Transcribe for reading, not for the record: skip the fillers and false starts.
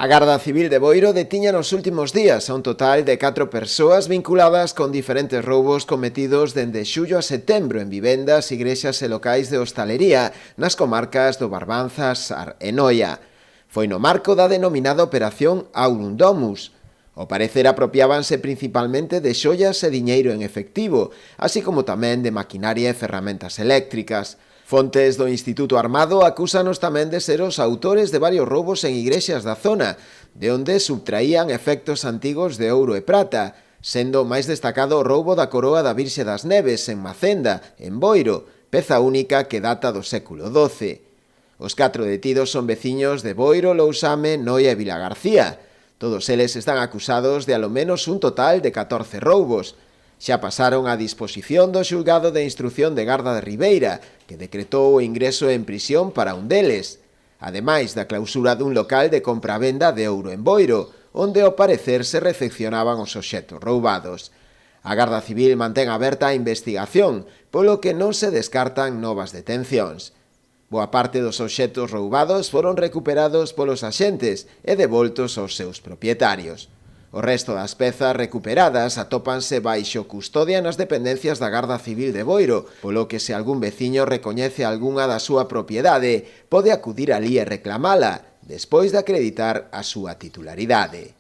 A Garda Civil de Boiro detiña nos últimos días a un total de 4 persoas vinculadas con diferentes roubos cometidos dende xullo a setembro en vivendas, igrexas e locais de hostalería nas comarcas do Barbanza, Sar e Noia. Foi no marco da denominada Operación Aurum Domus. Ao parecer apropiábanse principalmente de xoias e diñeiro en efectivo, así como tamén de maquinaria e ferramentas eléctricas. Fontes do Instituto Armado acúsanos tamén de ser os autores de varios roubos en igrexas da zona, de onde subtraían efectos antigos de ouro e prata, sendo máis destacado o roubo da coroa da Virxe das Neves en Macenda, en Boiro, peza única que data do século XII. Os 4 detidos son veciños de Boiro, Lousame, Noia e Vilagarcía. Todos eles están acusados de alo menos un total de 14 roubos. Xa pasaron a disposición do xulgado de instrución de Garda de Ribeira, que decretou o ingreso en prisión para un deles, ademais da clausura dun local de compra-venda de ouro en Boiro, onde ao parecer se recepcionaban os obxectos roubados. A Garda Civil mantén aberta a investigación, polo que non se descartan novas detencións. Boa parte dos obxectos roubados foron recuperados polos axentes e devoltos aos seus propietarios. O resto das pezas recuperadas atópanse baixo custodia nas dependencias da Garda Civil de Boiro, polo que se algún veciño recoñece algunha da súa propiedade, pode acudir alí e reclamala, despois de acreditar a súa titularidade.